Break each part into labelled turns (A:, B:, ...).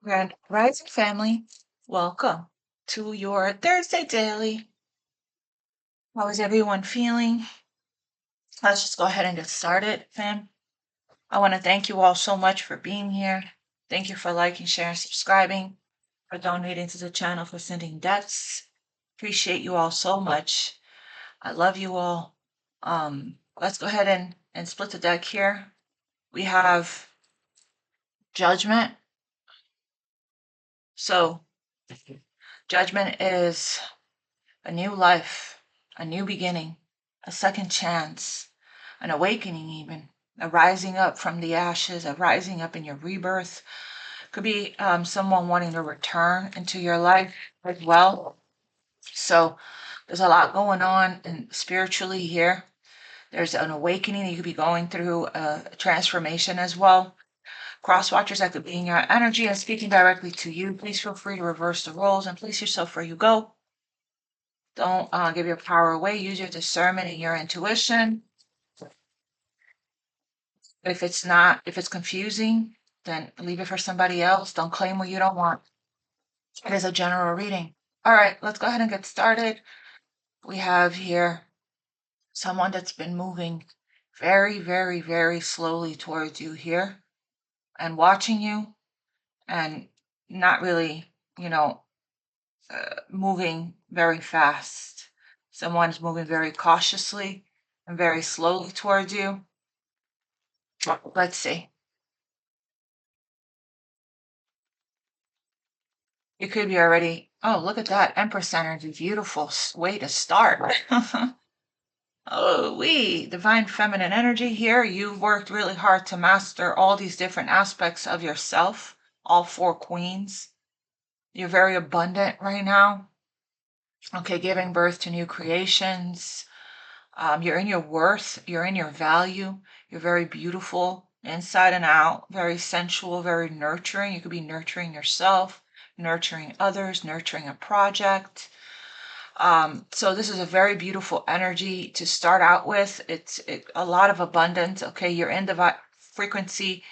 A: Grand Rising family, welcome to your Thursday daily. How is everyone feeling? Let's just go ahead and get started, fam. I want to thank you all so much for being here. Thank you for liking, sharing, subscribing, for donating to the channel, for sending deaths. Appreciate you all so much. I love you all. Let's go ahead and split the deck here. We have Judgment. So, Judgment is a new life, a new beginning, a second chance, an awakening even, a rising up from the ashes, a rising up in your rebirth. Could be someone wanting to return into your life as well. So there's a lot going on and spiritually here. There's an awakening. You could be going through a transformation as well. Cross watchers that could be in your energy and speaking directly to you. Please feel free to reverse the roles and place yourself where you go. Don't give your power away. Use your discernment and your intuition. If it's confusing, then leave it for somebody else. Don't claim what you don't want. It is a general reading. All right, let's go ahead and get started. We have here someone that's been moving very, very, very slowly towards you here and watching you and not really, moving very fast. Someone's moving very cautiously and very slowly towards you. Let's see. You could be already, oh, look at that. Empress energy. Beautiful way to start. Oh, divine feminine energy here. You've worked really hard to master all these different aspects of yourself, all four queens. You're very abundant right now. Okay, giving birth to new creations. You're in your worth, you're in your value, you're very beautiful inside and out, very sensual, very nurturing. You could be nurturing yourself, nurturing others, nurturing a project. So this is a very beautiful energy to start out with. It's a lot of abundance. Okay, you're in the frequency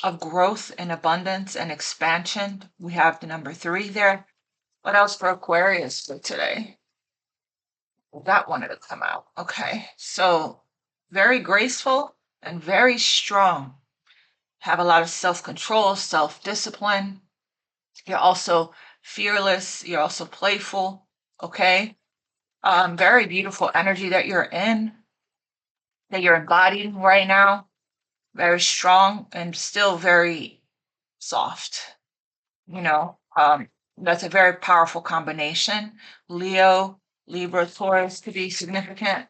A: of growth and abundance and expansion. We have the number 3 there. What else for Aquarius for today? That wanted to come out. Okay, so very graceful and very strong. Have a lot of self-control, self-discipline. You're also fearless. You're also playful. Okay, very beautiful energy that you're in, that you're embodying right now. Very strong and still very soft. That's a very powerful combination. Leo, Libra, Taurus could be significant.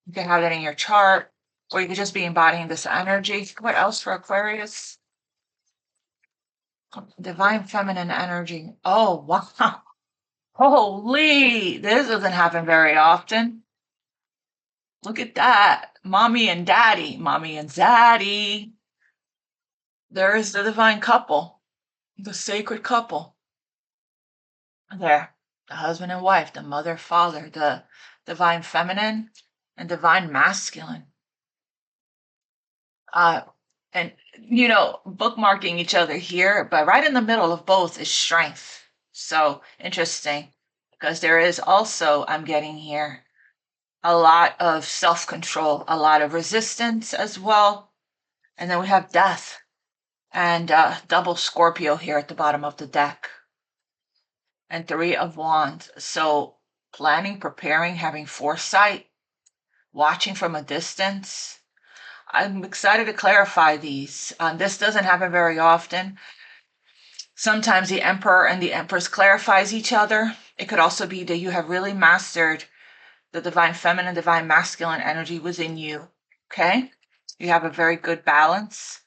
A: You can have that in your chart, or you could just be embodying this energy. What else for Aquarius? Divine feminine energy. Oh, wow. Holy, this doesn't happen very often. Look at that. Mommy and daddy, mommy and zaddy. There is the divine couple, the sacred couple. There, the husband and wife, the mother, father, the divine feminine and divine masculine. And bookmarking each other here, but right in the middle of both is strength. So interesting, because there is also, I'm getting here, a lot of self-control, a lot of resistance as well. And then we have death and double Scorpio here at the bottom of the deck. And 3 of Wands. So planning, preparing, having foresight, watching from a distance. I'm excited to clarify these. This doesn't happen very often. Sometimes the Emperor and the Empress clarifies each other. It could also be that you have really mastered the divine feminine, divine masculine energy within you. Okay? You have a very good balance.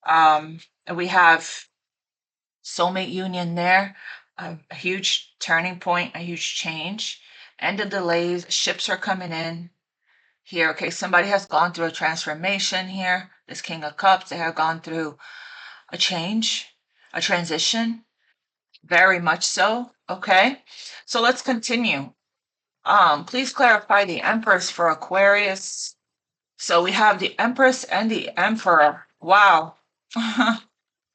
A: And we have soulmate union there, a huge turning point, a huge change. End of delays, ships are coming in here. Okay, somebody has gone through a transformation here. This King of Cups, they have gone through a change, a transition, very much so. Okay, so let's continue. Please clarify the Empress for Aquarius. So we have the Empress and the Emperor. Wow.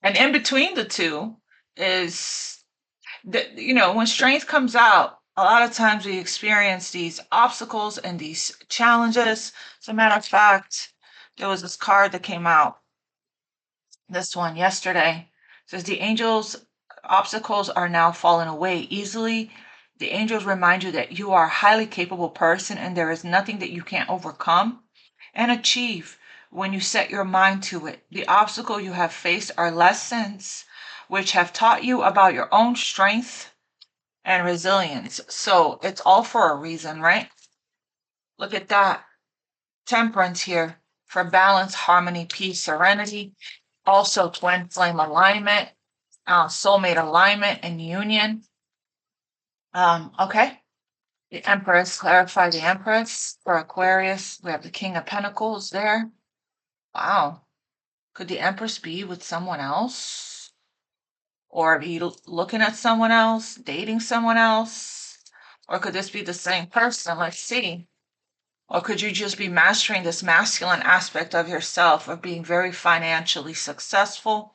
A: And in between the two, is that, when strength comes out, a lot of times we experience these obstacles and these challenges. As a matter of fact, there was this card that came out, this one yesterday. It says the angels' obstacles are now falling away easily. The angels remind you that you are a highly capable person and there is nothing that you can't overcome and achieve when you set your mind to it. The obstacle you have faced are lessons which have taught you about your own strength and resilience. So it's all for a reason, right? Look at that. Temperance here for balance, harmony, peace, serenity. Also twin flame alignment, soulmate alignment and union. Okay. The Empress, clarify the Empress for Aquarius. We have the King of Pentacles there. Wow. Could the Empress be with someone else? Or be looking at someone else, dating someone else? Or could this be the same person? Let's see. Or could you just be mastering this masculine aspect of yourself, of being very financially successful?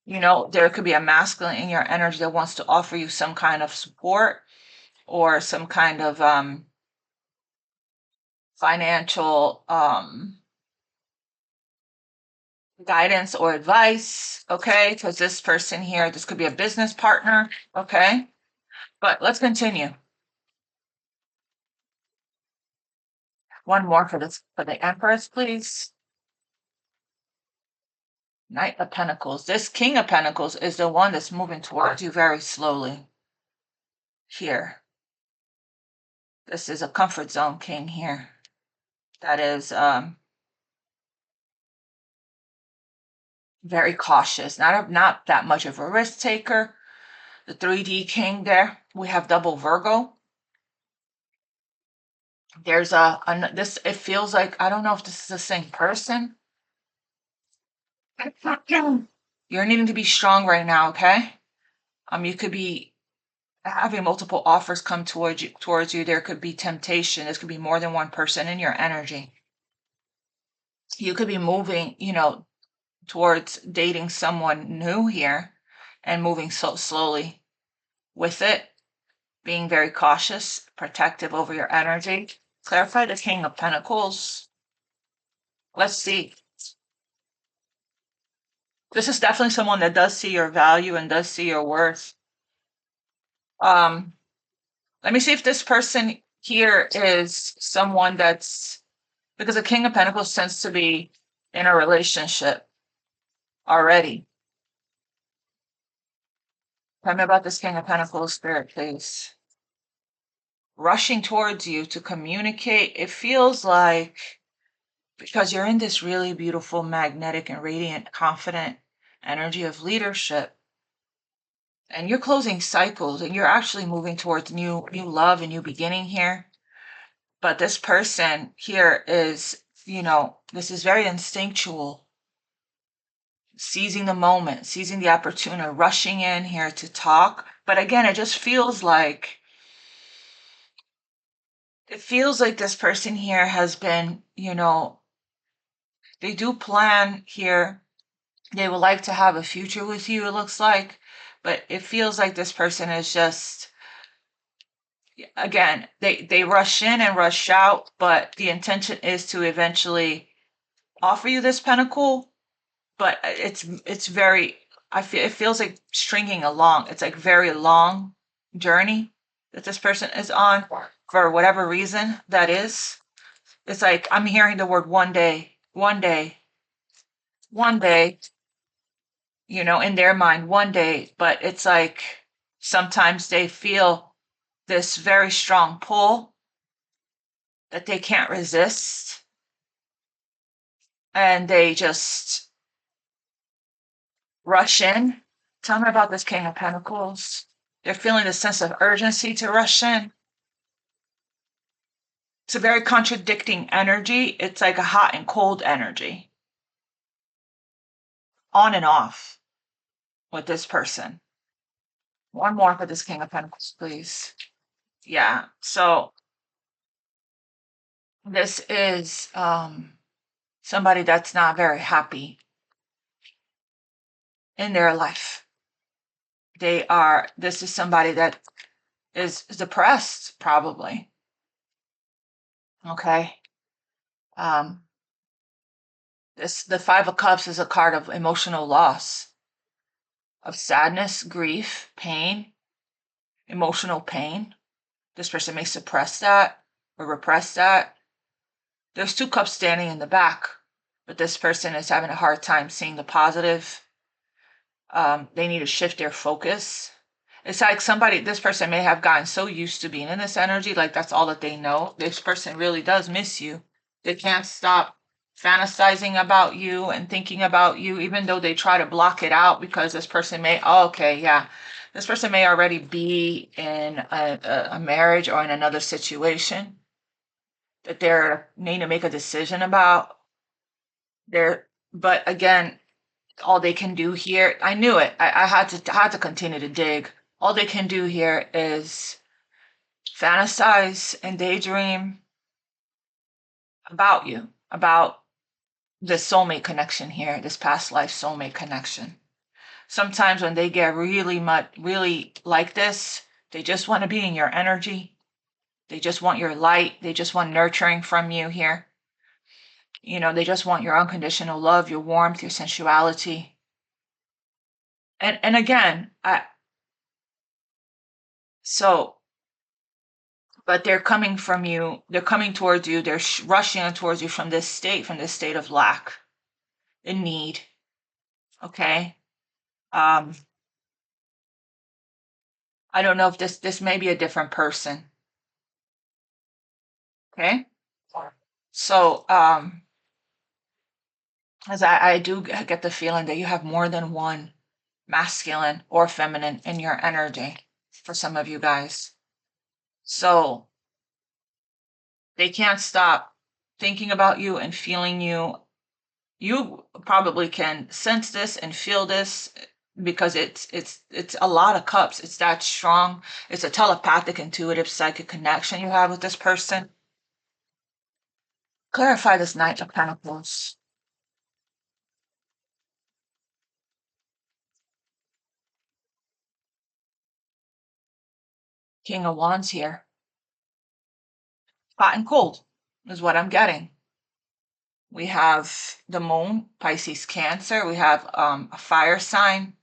A: There could be a masculine in your energy that wants to offer you some kind of support or some kind of financial guidance or advice, okay? Because this person here, this could be a business partner, okay? But let's continue. One more for the Empress, please. Knight of Pentacles. This King of Pentacles is the one that's moving towards you very slowly. Here. This is a comfort zone king here. That is very cautious. Not that much of a risk taker. The 3D king there. We have double Virgo. There's it feels like, I don't know if this is the same person. You're needing to be strong right now, okay? You could be having multiple offers come towards you. There could be temptation. This could be more than one person in your energy. You could be moving, towards dating someone new here and moving so slowly with it, being very cautious, protective over your energy. Clarify the King of Pentacles. Let's see. This is definitely someone that does see your value and does see your worth. Let me see if this person here is someone that's, because the King of Pentacles tends to be in a relationship already. Tell me about this King of Pentacles, Spirit, please. Rushing towards you to communicate. It feels like, because you're in this really beautiful, magnetic, and radiant, confident energy of leadership, and you're closing cycles, and you're actually moving towards new love and new beginning here. But this person here is, this is very instinctual, seizing the moment, seizing the opportunity, rushing in here to talk. But again, it just feels like, this person here has been, they do plan here. They would like to have a future with you, it looks like. But it feels like this person is just, again, they rush in and rush out, but the intention is to eventually offer you this pentacle. But it's very, it feels like stringing along. It's like very long journey that this person is on for whatever reason that is. It's like I'm hearing the word one day, one day, one day, in their mind, one day. But it's like sometimes they feel this very strong pull that they can't resist. And they just rush in. Tell me about this King of Pentacles. They're feeling the sense of urgency to rush in. It's a very contradicting energy. It's like a hot and cold energy. On and off with this person. One more for this King of Pentacles, please. Yeah, so this is somebody that's not very happy in their life. this is somebody that is depressed, probably. Okay. The Five of Cups is a card of emotional loss, of sadness, grief, pain, emotional pain. This person may suppress that or repress that. There's two cups standing in the back, but this person is having a hard time seeing the positive. They need to shift their focus. It's like this person may have gotten so used to being in this energy, like that's all that they know. This person really does miss you. They can't stop fantasizing about you and thinking about you, even though they try to block it out, because this person may, this person may already be in a marriage or in another situation that they're need to make a decision about. But again, all they can do here, I knew it. I had to continue to dig. All they can do here is fantasize and daydream about you, about this soulmate connection here, this past life soulmate connection. Sometimes when they get really like this, they just want to be in your energy. They just want your light. They just want nurturing from you here. They just want your unconditional love, your warmth, your sensuality. And again, but they're coming from you. They're coming towards you. They're rushing towards you from this state of lack, in need. Okay. I don't know if this may be a different person. Okay. So, as I do get the feeling that you have more than one masculine or feminine in your energy for some of you guys. So they can't stop thinking about you and feeling you. You probably can sense this and feel this because it's a lot of cups. It's that strong. It's a telepathic, intuitive, psychic connection you have with this person. Clarify this Knight of Pentacles. King of Wands here. Hot and cold is what I'm getting. We have the moon, Pisces, Cancer. We have a fire sign.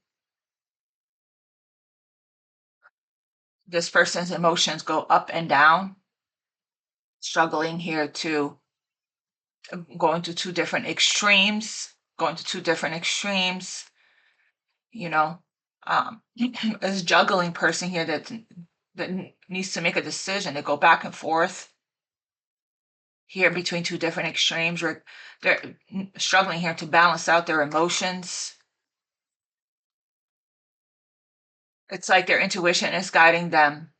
A: This person's emotions go up and down, struggling here to going to two different extremes, as juggling person here that needs to make a decision. They go back and forth here between two different extremes, where they're struggling here to balance out their emotions. It's like their intuition is guiding them,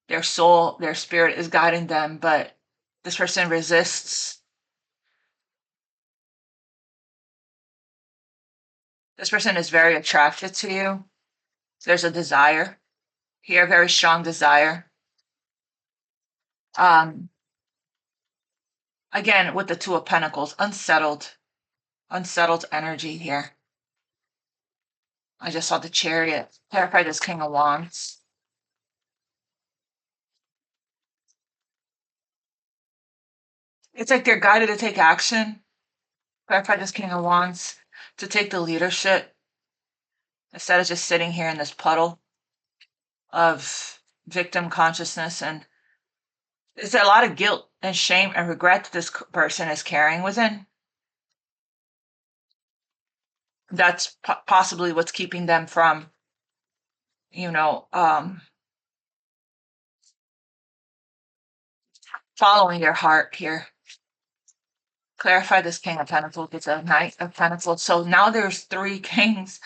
A: their soul, their spirit is guiding them, but this person resists. This person is very attracted to you. There's a desire here, very strong desire. Again, with the Two of Pentacles, unsettled energy here. I just saw the Chariot. Clarify this King of Wands. It's like they're guided to take action. Clarify this King of Wands, to take the leadership instead of just sitting here in this puddle of victim consciousness. And there's a lot of guilt and shame and regret that this person is carrying within. That's possibly what's keeping them from, following their heart here. Clarify this King of Pentacles. It's a Knight of Pentacles. So now there's three kings.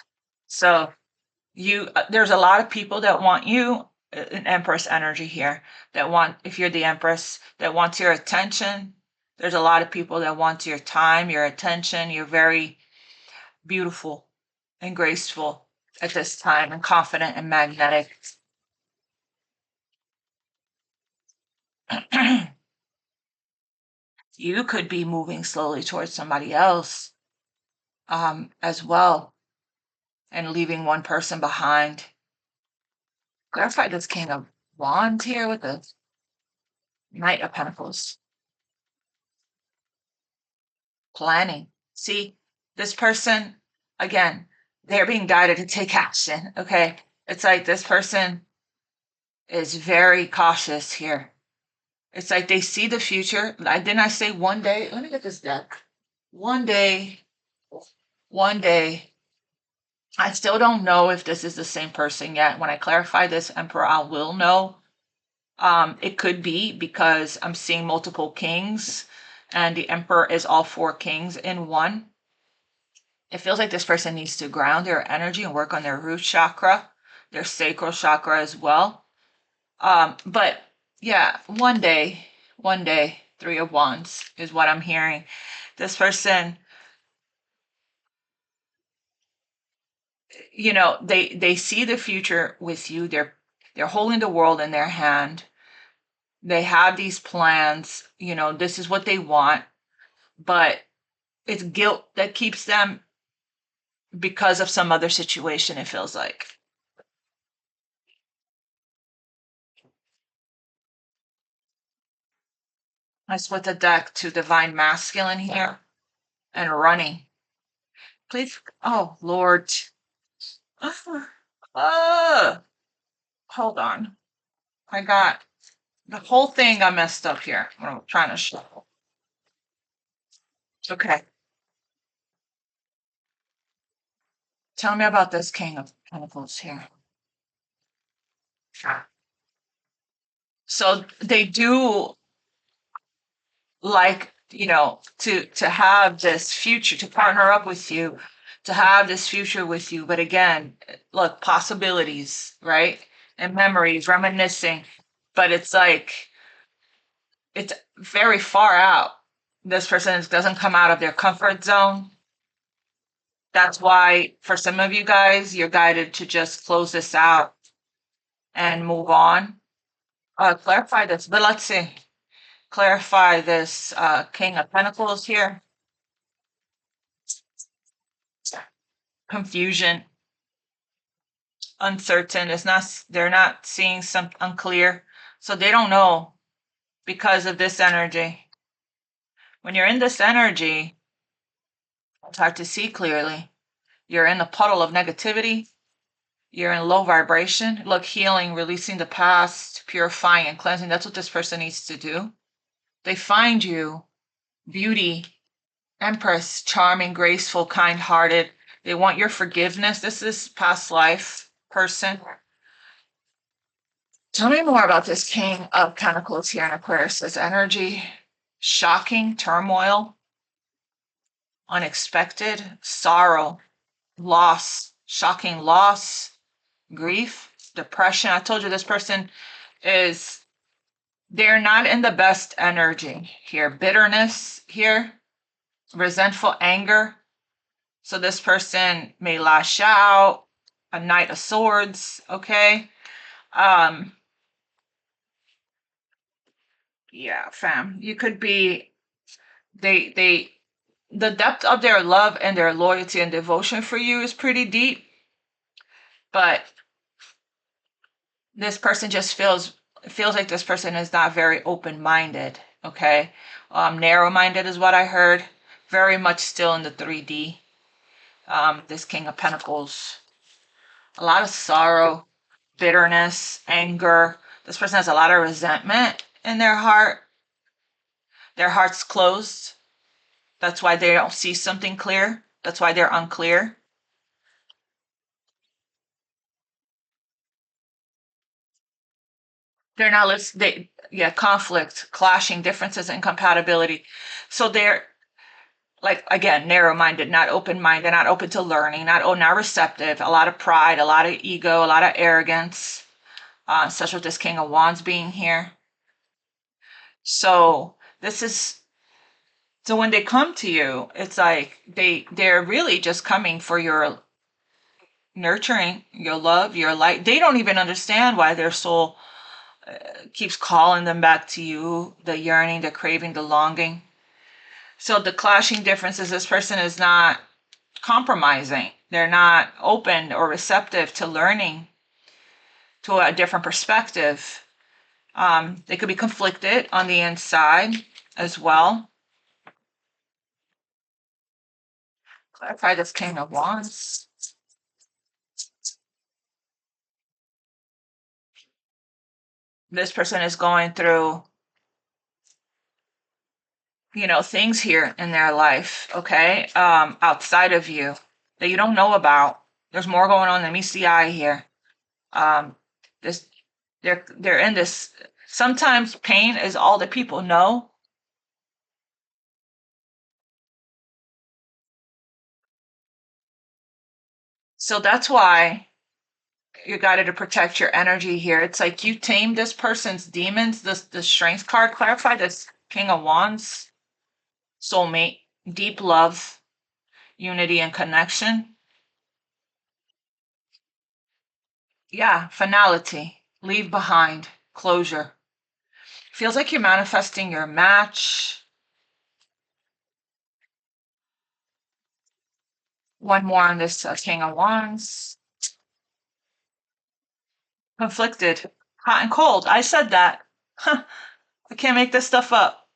A: So there's a lot of people that want you, an Empress energy here, if you're the Empress, that wants your attention. There's a lot of people that want your time, your attention. You're very beautiful and graceful at this time, and confident and magnetic. You could be moving slowly towards somebody else as well, and leaving one person behind. Clarify this King of Wands here with the Knight of Pentacles. Planning. See, this person, again, they're being guided to take action. Okay. It's like this person is very cautious here. It's like they see the future. Didn't I say one day? Let me get this deck. One day, I still don't know if this is the same person yet. When I clarify this, Emperor, I will know. It could be because I'm seeing multiple kings and the Emperor is all 4 kings in one. It feels like this person needs to ground their energy and work on their root chakra, their sacral chakra as well. But yeah, one day, 3 of Wands is what I'm hearing. This person, you know, they see the future with you. They're holding the world in their hand. They have these plans, you know, this is what they want, but it's guilt that keeps them because of some other situation, it feels like. I split the deck to Divine Masculine here and running. Please, oh Lord. Hold on. I got the whole thing got messed up here. I'm trying to shuffle. Okay. Tell me about this King of Pentacles here. So they do like, you know, to have this future, to partner up with you, to have this future with you. But again, look, possibilities, right? And memories, reminiscing. But it's like, it's very far out. This person doesn't come out of their comfort zone. That's why for some of you guys, you're guided to just close this out and move on. Clarify this, but let's see. Clarify this King of Pentacles here. Confusion, uncertain. It's not, they're not seeing some unclear. So they don't know because of this energy. When you're in this energy, it's hard to see clearly. You're in a puddle of negativity. You're in low vibration. Look, healing, releasing the past, purifying and cleansing. That's what this person needs to do. They find you beauty, Empress, charming, graceful, kind-hearted. They want your forgiveness. This is past life person. Tell me more about this King of Pentacles here in Aquarius. This energy, shocking, turmoil, unexpected, sorrow, loss, shocking loss, grief, depression. I told you this person is, they're not in the best energy here. Bitterness here, resentful anger. So this person may lash out, a Knight of Swords, okay? Yeah, fam. You could be, the depth of their love and their loyalty and devotion for you is pretty deep, but this person just feels like this person is not very open-minded, okay? Narrow-minded is what I heard. Very much still in the 3D. This King of Pentacles. A lot of sorrow, bitterness, anger. This person has a lot of resentment in their heart. Their heart's closed. That's why they don't see something clear. That's why they're unclear. They're not listening. Conflict, clashing, differences, incompatibility. So they're like, again, narrow-minded, not open-minded, not open to learning, not receptive. A lot of pride, a lot of ego, a lot of arrogance. Such with this King of Wands being here. So this is, so when they come to you, it's like they're really just coming for your nurturing, your love, your light. They don't even understand why their soul keeps calling them back to you, the yearning, the craving, the longing. So the clashing differences, this person is not compromising. They're not open or receptive to learning to a different perspective. They could be conflicted on the inside as well. Clarify this King of Wands. This person is going through, things here in their life, okay, outside of you that you don't know about. There's more going on than meets the eye here. This, they're in this. Sometimes pain is all that people know. So that's why you got to protect your energy here. It's like you tame this person's demons. The strength card clarify this King of Wands, soulmate, deep love, unity and connection. Yeah, finality, leave behind, closure. Feels like you're manifesting your match. One more on this King of Wands. Conflicted, hot and cold. I said that. I can't make this stuff up.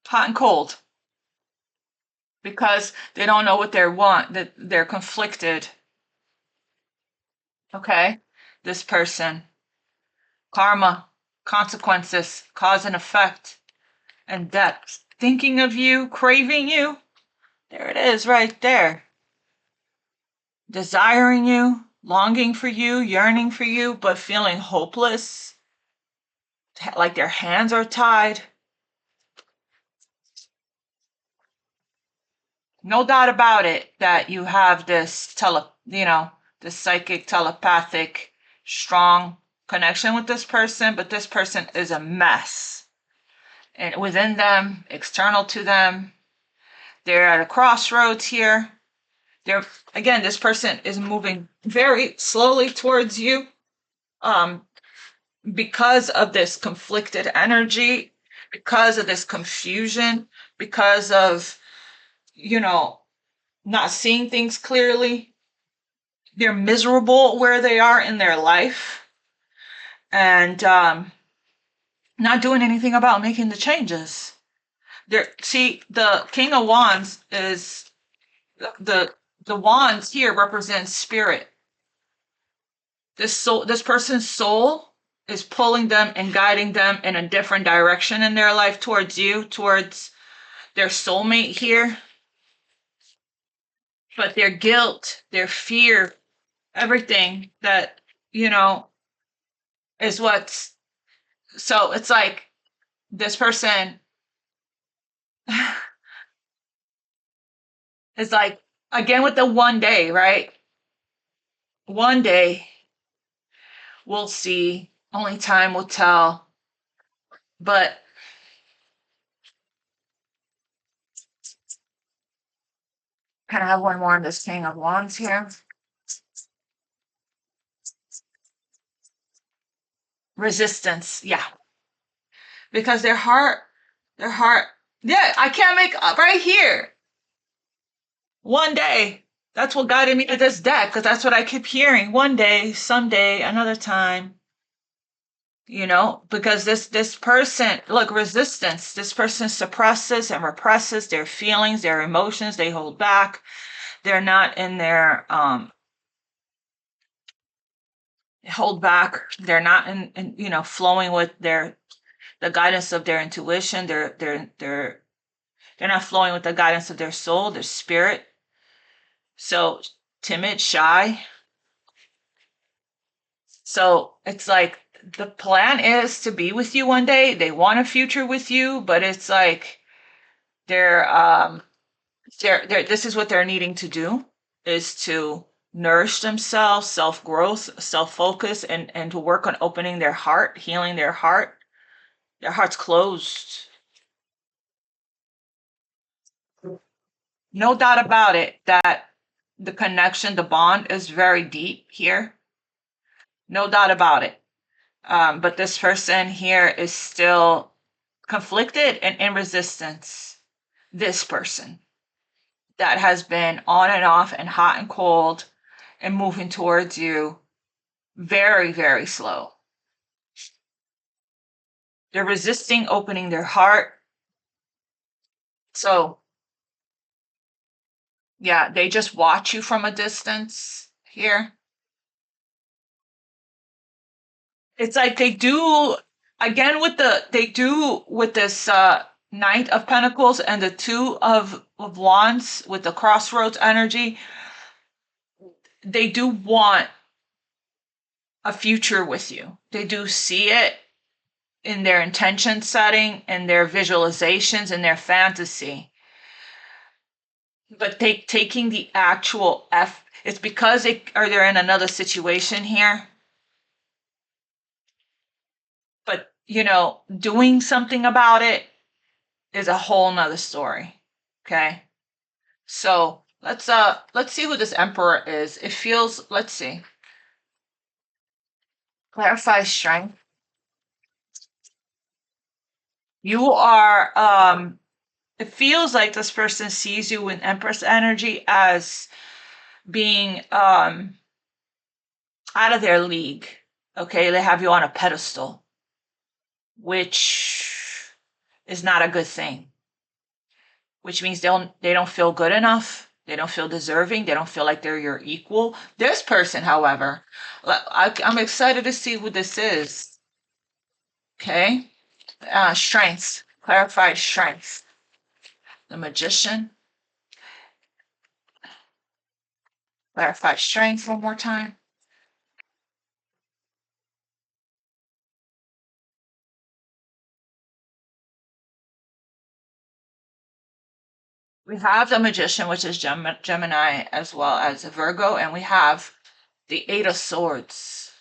A: Hot and cold. Because they don't know what they want, that they're conflicted. Okay? This person. Karma, consequences, cause and effect, and depth. Thinking of you, craving you. There it is right there. Desiring you, longing for you, yearning for you, but feeling hopeless, like their hands are tied. No doubt about it that you have this this psychic, telepathic, strong connection with this person, but this person is a mess. And within them, external to them, they're at a crossroads here. Again, this person is moving very slowly towards you. Because of this conflicted energy, because of this confusion, because of, not seeing things clearly. They're miserable where they are in their life and not doing anything about making the changes. See, the King of Wands is the wands here represents spirit. This person's soul is pulling them and guiding them in a different direction in their life towards you, towards their soulmate here. But their guilt, their fear, everything that, is what's, so it's like this person is like, again, with the one day, right? One day we'll see, only time will tell. But can I have one more on this King of Wands here? Resistance, yeah. Because their heart, yeah, I can't make up right here. One day. That's what guided me to this deck, because that's what I keep hearing. One day, someday, another time. Because this person, look, resistance, this person suppresses and represses their feelings, their emotions, they hold back. They're not in their hold back. They're not in flowing with the guidance of their intuition. They're not flowing with the guidance of their soul, their spirit. So timid, shy. So it's like the plan is to be with you one day. They want a future with you, but it's like they're this is what they're needing to do, is to nourish themselves, self-growth, self-focus, and to work on opening their heart, healing their heart. Their heart's closed. No doubt about it that the connection, the bond is very deep here. No doubt about it. But this person here is still conflicted and in resistance. This person that has been on and off and hot and cold and moving towards you Very, very slow. They're resisting opening their heart. So, yeah, they just watch you from a distance here. It's like they do again with this Knight of Pentacles and the Two of Wands with the crossroads energy. They do want a future with you. They do see it in their intention setting, in their visualizations, in their fantasy. But taking the actual it's because they're in another situation here. But doing something about it is a whole nother story. Okay. So let's see who this Emperor is. It feels, let's see. Clarify strength. You are it feels like this person sees you in Empress energy as being out of their league. Okay, they have you on a pedestal, which is not a good thing. Which means they don't feel good enough. They don't feel deserving. They don't feel like they're your equal. This person, however, I'm excited to see who this is. Okay, strengths, clarified strengths. The Magician. Clarified strength one more time. We have the Magician, which is Gemini, as well as Virgo, and we have the Eight of Swords.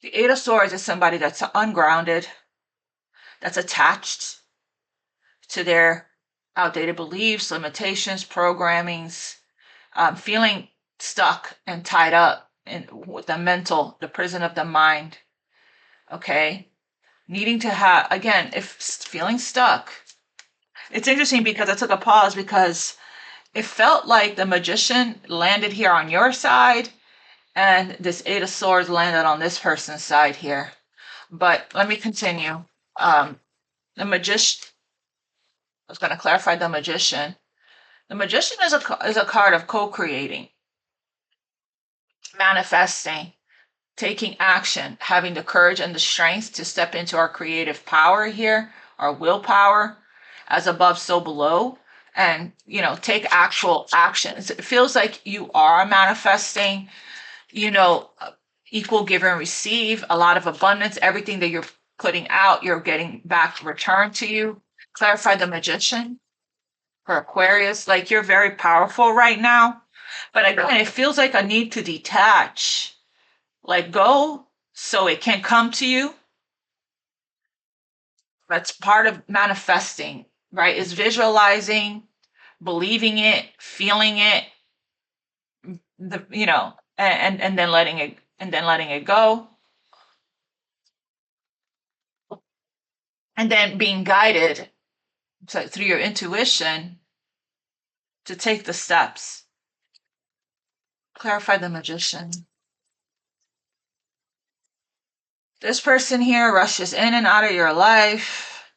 A: The Eight of Swords is somebody that's ungrounded, that's attached to their outdated beliefs, limitations, programmings, feeling stuck and tied up with the prison of the mind. Okay, needing to have, again, if feeling stuck. It's interesting because I took a pause because it felt like the Magician landed here on your side and this Eight of Swords landed on this person's side here. But let me continue. The Magician, I was going to clarify the Magician. The Magician is a card of co-creating, manifesting, taking action, having the courage and the strength to step into our creative power here, our willpower, as above, so below, and take actual actions. It feels like you are manifesting, equal give and receive, a lot of abundance. Everything that you're putting out, you're getting back returned to you. Clarify the Magician for Aquarius. Like, you're very powerful right now, but again, it feels like a need to detach, let go so it can come to you. That's part of manifesting, right? Is visualizing, believing it, feeling it, and then letting it go. And then being guided through your intuition to take the steps. Clarify the Magician. This person here rushes in and out of your life.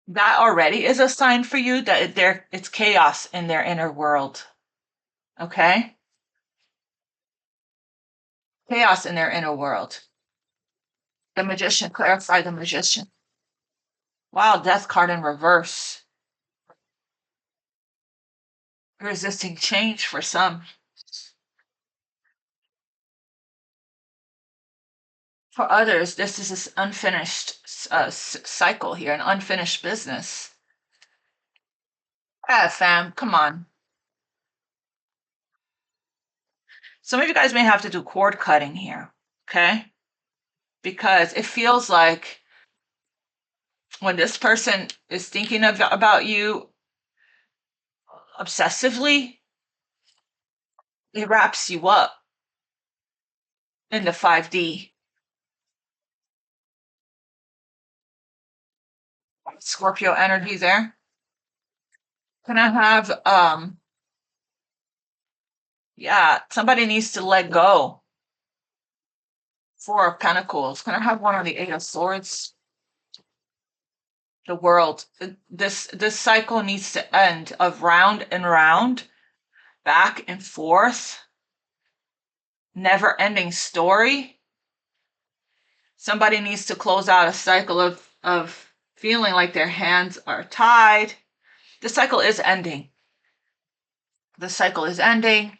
A: That already is a sign for you that it's chaos in their inner world. Okay? Chaos in their inner world. The Magician, clarify the Magician. Wow, Death card in reverse. Resisting change for some. For others, this is this unfinished cycle here, an unfinished business. Ah, fam, come on. Some of you guys may have to do cord cutting here, okay? Because it feels like when this person is thinking about you obsessively, it wraps you up in the 5D. Scorpio energy there. Can I have Yeah, somebody needs to let go. Four of Pentacles. Can I have one of the Eight of Swords? The World. This cycle needs to end of round and round, back and forth, never ending story. Somebody needs to close out a cycle of feeling like their hands are tied. The cycle is ending. The cycle is ending.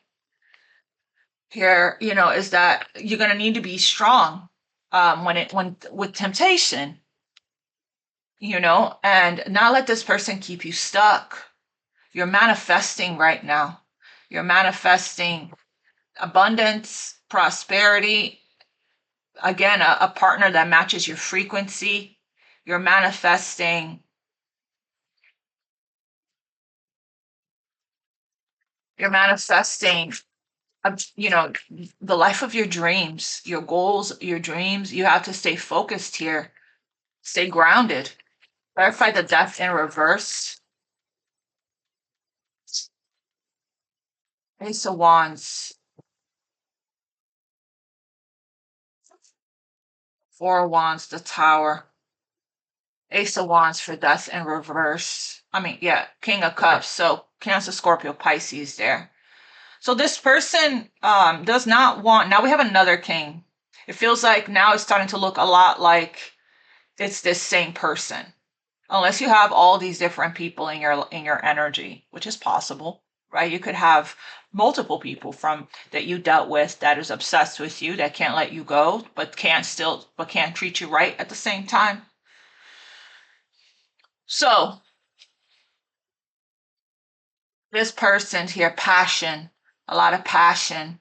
A: Here, is that you're going to need to be strong when with temptation, and not let this person keep you stuck. You're manifesting right now. You're manifesting abundance, prosperity, again, a partner that matches your frequency. You're manifesting the life of your dreams, your goals, your dreams. You have to stay focused here, stay grounded. Clarify the Death in reverse. Ace of Wands. Four of Wands, the Tower. Ace of Wands for Death in reverse. King of Cups. So Cancer, Scorpio, Pisces there. So this person does not want, now we have another king. It feels like now it's starting to look a lot like it's this same person. Unless you have all these different people in your energy, which is possible, right? You could have multiple people from that you dealt with that is obsessed with you, that can't let you go, but can't treat you right at the same time. So this person here, passion, a lot of passion.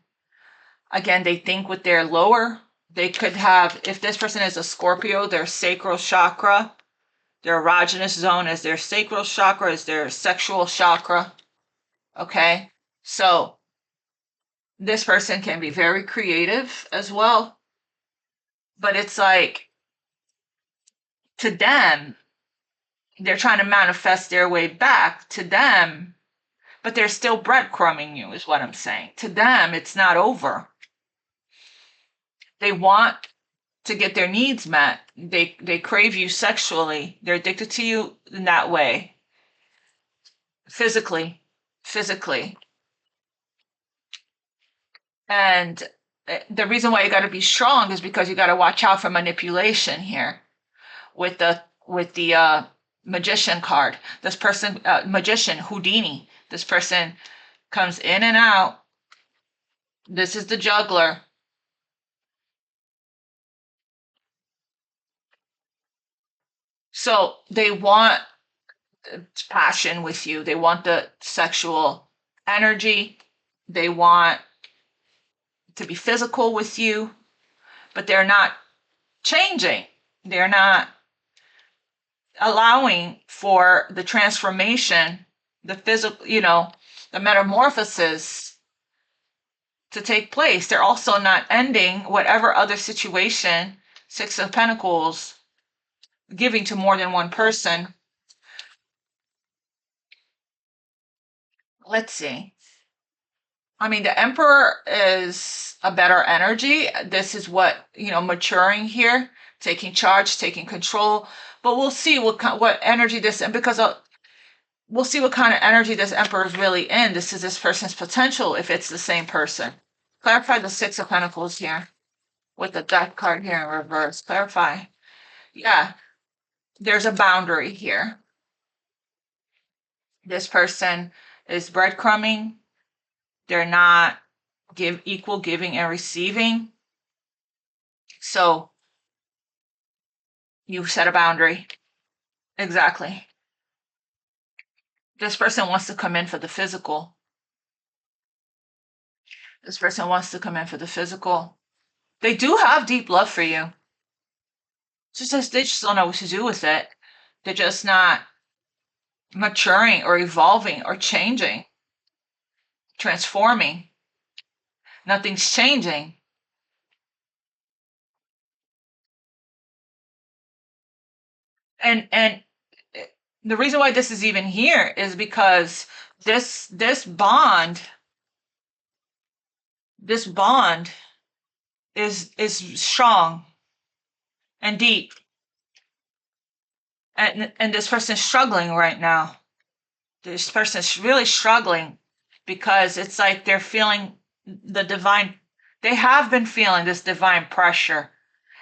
A: Again, they think with their lower. They could have, if this person is a Scorpio, their sacral chakra, their erogenous zone is their sacral chakra, is their sexual chakra. Okay, so this person can be very creative as well, but it's like, to them, they're trying to manifest their way back to them, but they're still breadcrumbing you, is what I'm saying. To them, it's not over. They want to get their needs met. They crave you sexually. They're addicted to you in that way. Physically. And the reason why you got to be strong is because you got to watch out for manipulation here with the magician card. This person, magician, Houdini. This person comes in and out. This is the juggler. So they want passion with you. They want the sexual energy. They want to be physical with you, but they're not changing. They're not allowing for the transformation, the physical, the metamorphosis to take place. They're also not ending whatever other situation, Six of Pentacles, giving to more than one person. Let's see. The Emperor is a better energy. This is what, maturing here, taking charge, taking control. But we'll see what energy this, because we'll see what kind of energy this Emperor is really in. This is this person's potential if it's the same person. Clarify the Six of Pentacles here with the Death card here in reverse. Clarify. Yeah, there's a boundary here. This person is breadcrumbing. They're not equal giving and receiving. So you set a boundary. Exactly. This person wants to come in for the physical. This person wants to come in for the physical. They do have deep love for you. It's just they just don't know what to do with it. They're just not maturing or evolving or changing, transforming. Nothing's changing. And the reason why this is even here is because this bond this bond is strong and deep. And this person is struggling right now. This person is really struggling because it's like they're feeling the divine, they have been feeling this divine pressure.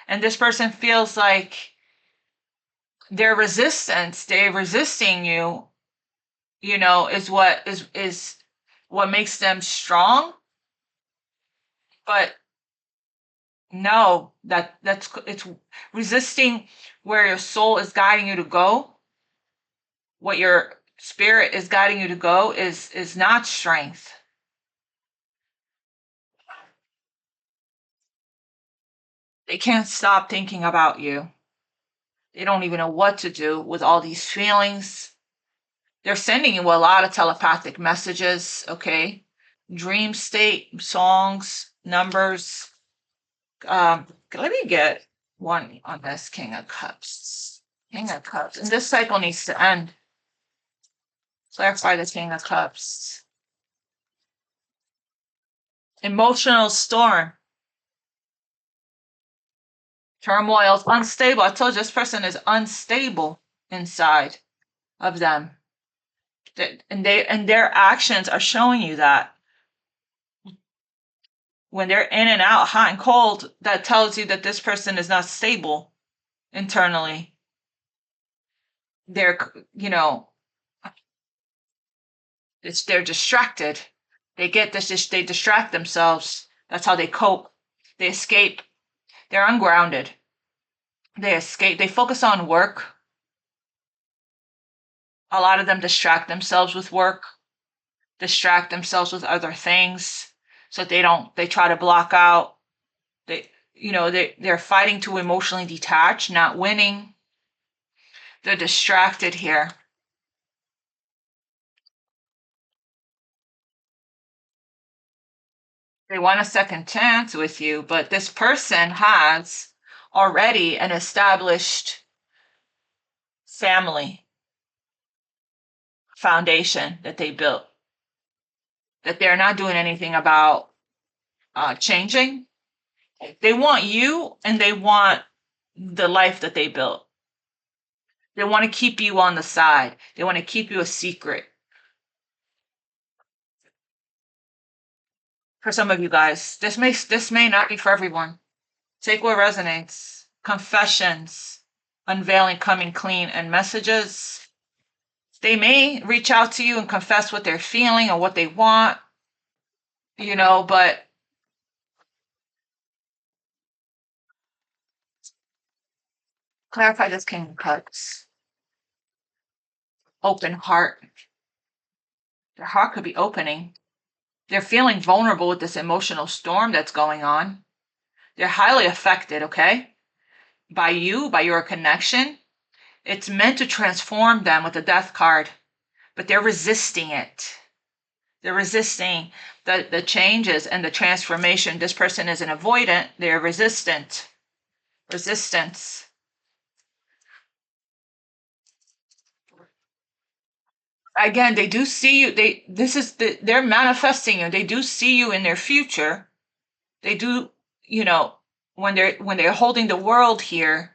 A: And this person feels like their resistance, they're resisting you, is what makes them strong. But no, it's resisting where your soul is guiding you to go. What your spirit is guiding you to go is not strength. They can't stop thinking about you. They don't even know what to do with all these feelings. They're sending you a lot of telepathic messages, okay? Dream state, songs, numbers. Let me get one on this King of Cups. King of Cups. And this cycle needs to end. Clarify the King of Cups. Emotional storm. Turmoil, unstable. I told you this person is unstable inside of them. And their actions are showing you that. When they're in and out, hot and cold, that tells you that this person is not stable internally. They're, they're distracted. They get this, they distract themselves. That's how they cope. They escape. They're ungrounded. They escape. They focus on work. A lot of them distract themselves with work, distract themselves with other things. So they try to block out. They're fighting to emotionally detach, not winning. They're distracted here. They want a second chance with you, but this person has already an established family foundation that they built, that they're not doing anything about changing. They want you and they want the life that they built. They want to keep you on the side. They want to keep you a secret. For some of you guys, this may not be for everyone. Take what resonates. Confessions, unveiling, coming clean, and messages. They may reach out to you and confess what they're feeling or what they want, but clarify this King of Cups. Open heart. Their heart could be opening. They're feeling vulnerable with this emotional storm that's going on. They're highly affected, okay? By you, by your connection. It's meant to transform them with the Death card, but they're resisting it. They're resisting the changes and the transformation. This person is an avoidant. They're resistant. Resistance. Again, they do see you. They're manifesting you. They do see you in their future. They do, when they're holding the world here,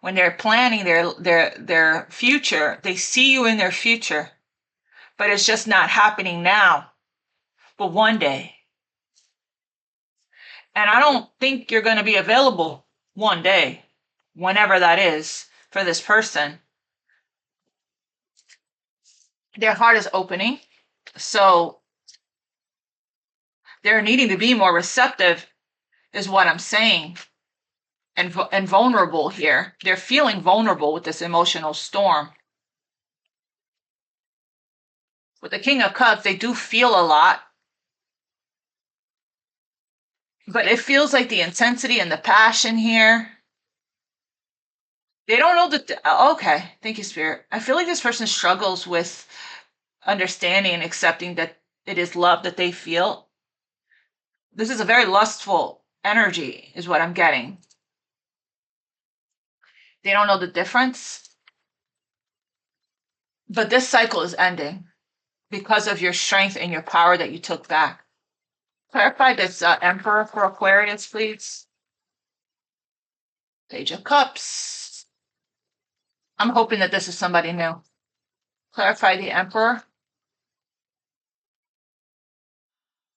A: when they're planning their future, they see you in their future. But it's just not happening now. But one day. And I don't think you're going to be available one day, whenever that is, for this person. Their heart is opening. So they're needing to be more receptive, is what I'm saying. And vulnerable here. They're feeling vulnerable with this emotional storm. With the King of Cups, they do feel a lot. But it feels like the intensity and the passion here. They don't know that. Okay, thank you, Spirit. I feel like this person struggles with understanding and accepting that it is love that they feel. This is a very lustful energy, is what I'm getting. They don't know the difference. But this cycle is ending because of your strength and your power that you took back. Clarify this Emperor for Aquarius, please. Page of Cups. I'm hoping that this is somebody new. Clarify the Emperor.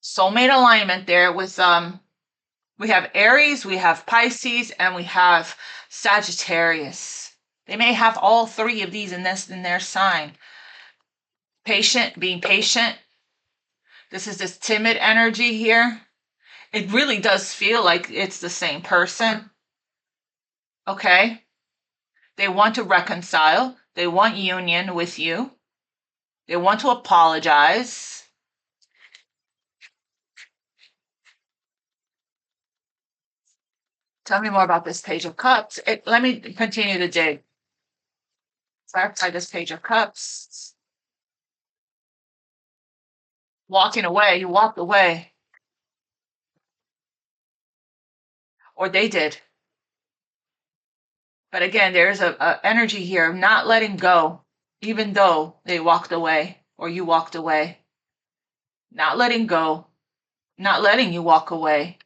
A: Soulmate alignment there with we have Aries, we have Pisces, and we have Sagittarius. They may have all three of these in their sign. Patient, being patient. This is this timid energy here. It really does feel like it's the same person. Okay? They want to reconcile. They want union with you. They want to apologize. Tell me more about this Page of Cups. Let me continue to dig. Clarify this Page of Cups. Walking away. You walked away. Or they did. But again, there's a energy here of not letting go, even though they walked away or you walked away. Not letting go, not letting you walk away.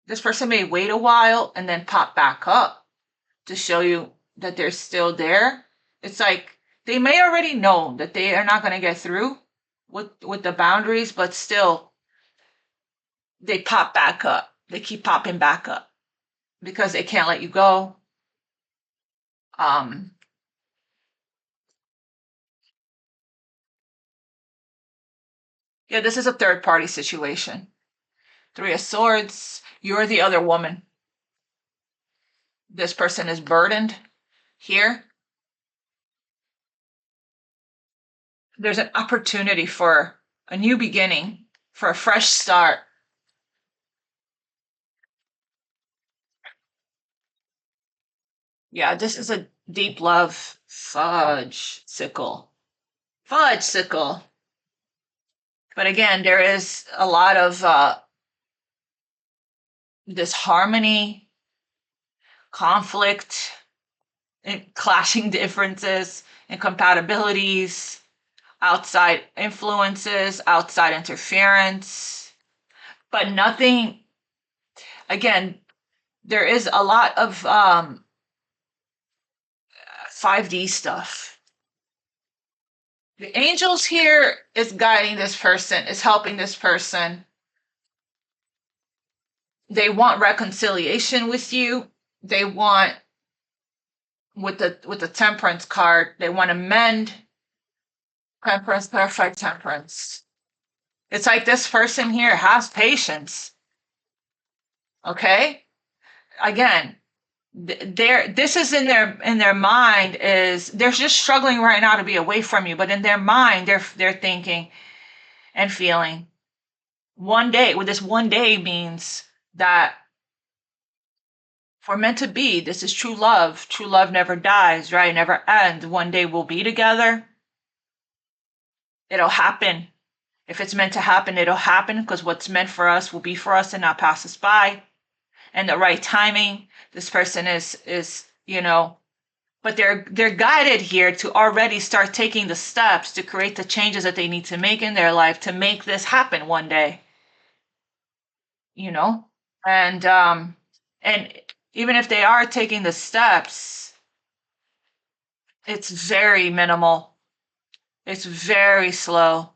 A: This person may wait a while and then pop back up to show you that they're still there. It's like they may already know that they are not going to get through with the boundaries, but still they pop back up. They keep popping back up because they can't let you go. Yeah, this is a third party situation. Three of Swords, you're the other woman. This person is burdened here. There's an opportunity for a new beginning, for a fresh start. Yeah, this is a deep love fudge-sicle. Fudge-sicle. But again, there is a lot of disharmony, conflict, and clashing differences, incompatibilities, outside influences, outside interference, but nothing. Again, there is a lot of 5D stuff. The angels here is guiding this person, is helping this person. They want reconciliation with you. They want, with the Temperance card, they want to mend. Temperance, perfect temperance. It's like this person here has patience. Okay? Again, this is in their mind, is they're just struggling right now to be away from you, but in their mind they're thinking and feeling one day. Well, this one day means that we're meant to be. This is true love. True love never dies, right? Never ends. One day we'll be together. It'll happen. If it's meant to happen, it'll happen, because what's meant for us will be for us and not pass us by. And the right timing, this person is but they're guided here to already start taking the steps to create the changes that they need to make in their life to make this happen one day. And even if they are taking the steps, it's very minimal. It's very slow.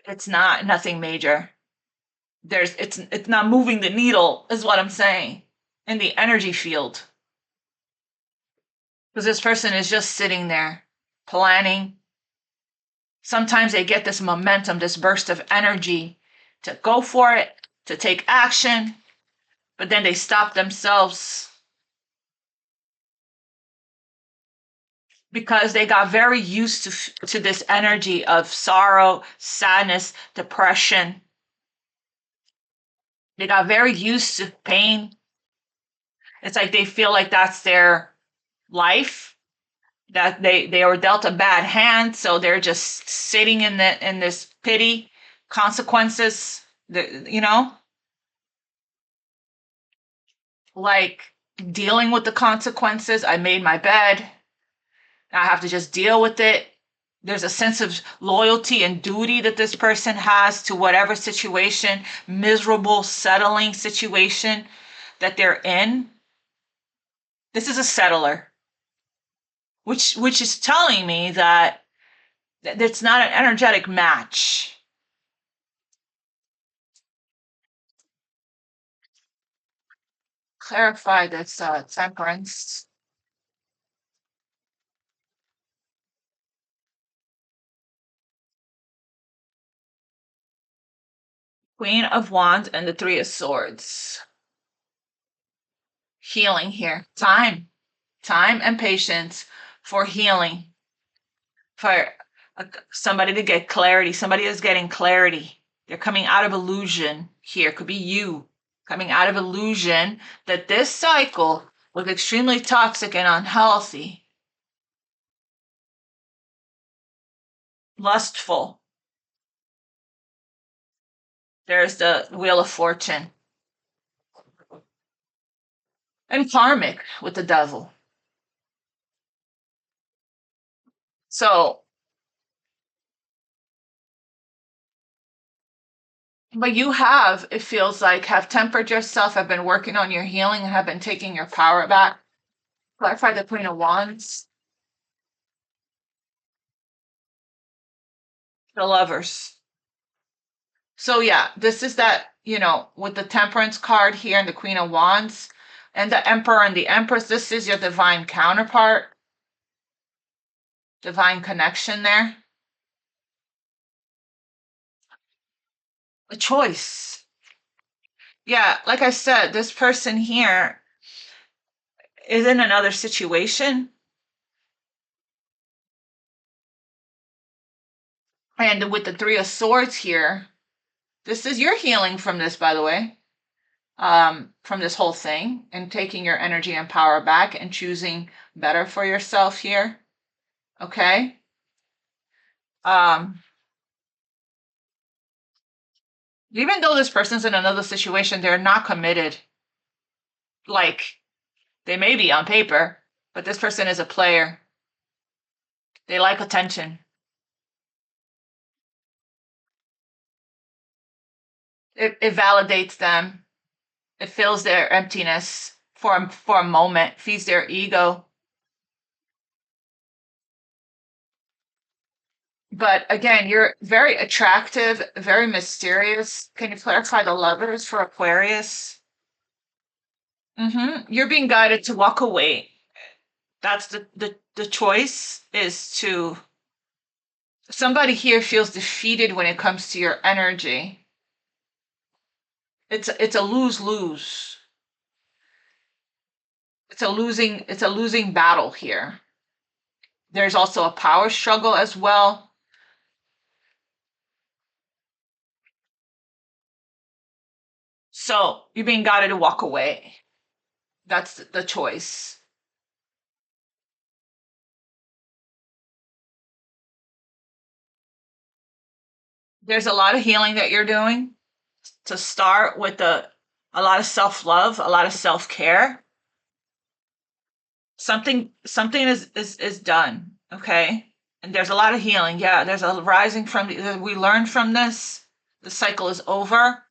A: It's nothing major. It's not moving the needle, is what I'm saying, in the energy field. Because this person is just sitting there planning. Sometimes they get this momentum, this burst of energy to go for it, to take action, but then they stop themselves because they got very used to this energy of sorrow, sadness, depression. They got very used to pain. It's like they feel like that's their life, that they were dealt a bad hand, so they're just sitting in this pity, consequences, like dealing with the consequences. I made my bed. I have to just deal with it. There's a sense of loyalty and duty that this person has to whatever situation, miserable, settling situation that they're in. This is a settler, which is telling me that it's not an energetic match. Clarify this temperance. Queen of Wands and the Three of Swords. Healing here. Time and patience for healing. For somebody to get clarity. Somebody is getting clarity. They're coming out of illusion here. Could be you coming out of illusion that this cycle was extremely toxic and unhealthy. Lustful. There's the Wheel of Fortune. And karmic with the Devil. So, but you have, it feels like, have tempered yourself, have been working on your healing, and have been taking your power back. Clarify the Queen of Wands. The Lovers. So yeah, this is that, with the Temperance card here and the Queen of Wands and the Emperor and the Empress, this is your divine counterpart, divine connection there. A choice. Yeah, like I said, this person here is in another situation. And with the Three of Swords here, this is your healing from this, by the way, from this whole thing, and taking your energy and power back and choosing better for yourself here. Okay. Even though this person's in another situation, they're not committed. Like, they may be on paper, but this person is a player. They like attention. It validates them. It fills their emptiness for a moment, feeds their ego. But again, you're very attractive, very mysterious. Can you clarify the Lovers for Aquarius? You're being guided to walk away. That's the choice is to. Somebody here feels defeated when it comes to your energy. It's a lose-lose. It's a losing battle here. There's also a power struggle as well. So you're being guided to walk away. That's the choice. There's a lot of healing that you're doing to start with a lot of self-love, a lot of self-care. Something is done, okay? And there's a lot of healing. Yeah, there's a rising from we learned from this. The cycle is over,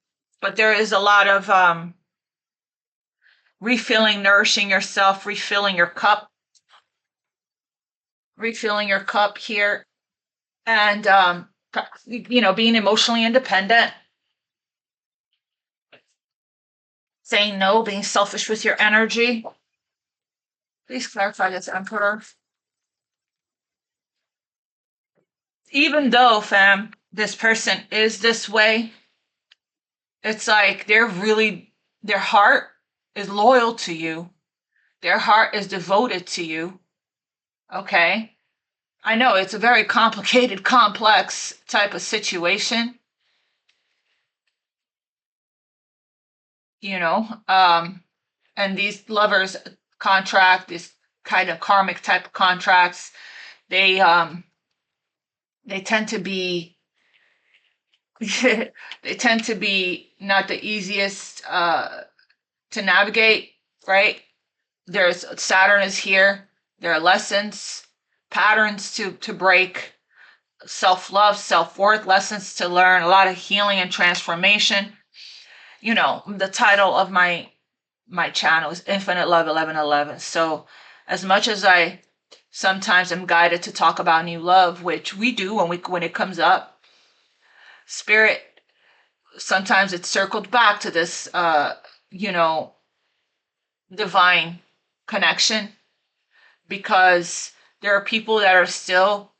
A: but there is a lot of refilling, nourishing yourself, refilling your cup here, and being emotionally independent, saying no, being selfish with your energy. Please clarify this, Emperor. Even though, fam, this person is this way, it's like their heart is loyal to you. Their heart is devoted to you. Okay? I know it's a very complicated, complex type of situation. And these lovers contract, this kind of karmic type of contracts, they tend to be they tend to be not the easiest to navigate, right? There's Saturn is here. There are lessons, patterns to break. self-love, self-worth, lessons to learn, a lot of healing and transformation. You know, the title of my channel is Infinite Love 1111. So as much as I sometimes am guided to talk about new love, which we do when it comes up, spirit, sometimes it's circled back to this you know, divine connection, because there are people that are still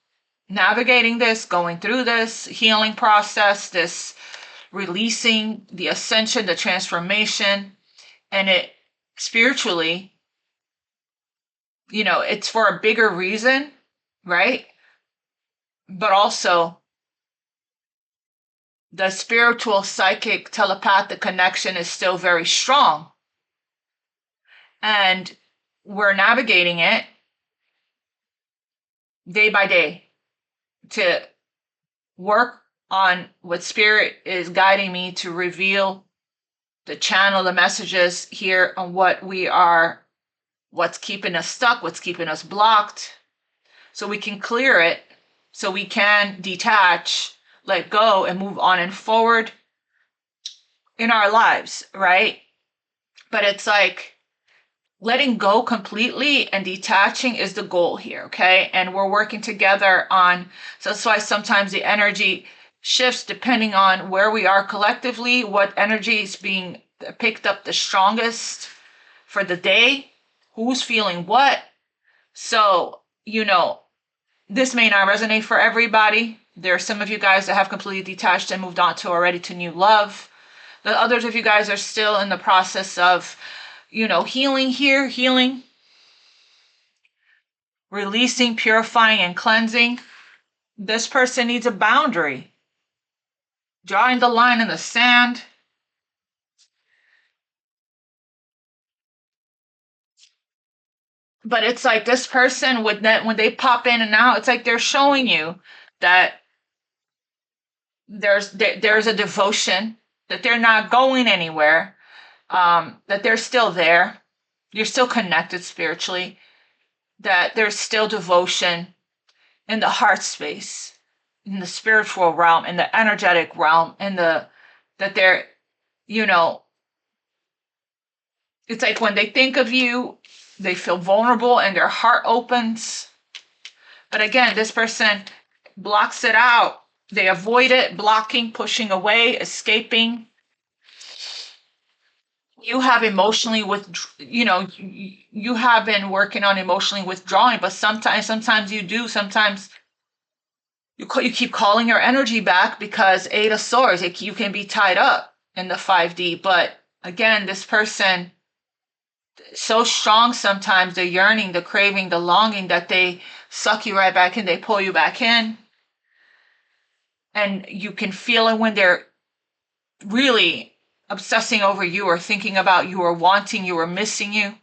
A: navigating this, going through this healing process, this releasing, the ascension, the transformation, and it spiritually, you know, it's for a bigger reason, right? But also the spiritual, psychic, telepathic connection is still very strong. And we're navigating it day by day to work on what spirit is guiding me to reveal, the channel, the messages here on what we are, what's keeping us stuck, what's keeping us blocked, so we can clear it, so we can detach, let go, and move on and forward in our lives, right? But it's like letting go completely and detaching is the goal here, okay? And we're working together on, so that's why sometimes the energy shifts depending on where we are collectively, what energy is being picked up the strongest for the day, who's feeling what. So, you know, this may not resonate for everybody. There are some of you guys that have completely detached and moved on to already to new love. The others of you guys are still in the process of, you know, healing here, healing, releasing, purifying, and cleansing. This person needs a boundary, drawing the line in the sand. But it's like this person, with that, when they pop in and out, it's like they're showing you that there's a devotion, that they're not going anywhere, that they're still there. You're still connected spiritually, that there's still devotion in the heart space, in the spiritual realm, in the energetic realm, in the, that they're, you know, it's like when they think of you, they feel vulnerable and their heart opens. But again, this person blocks it out. They avoid it, blocking, pushing away, escaping. You have emotionally you know, you have been working on emotionally withdrawing, but sometimes you do, sometimes you keep calling your energy back, because Eight of Swords, you can be tied up in the 5D. But again, this person, so strong sometimes, the yearning, the craving, the longing, that they suck you right back in, they pull you back in. And you can feel it when they're really obsessing over you or thinking about you or wanting you or missing you.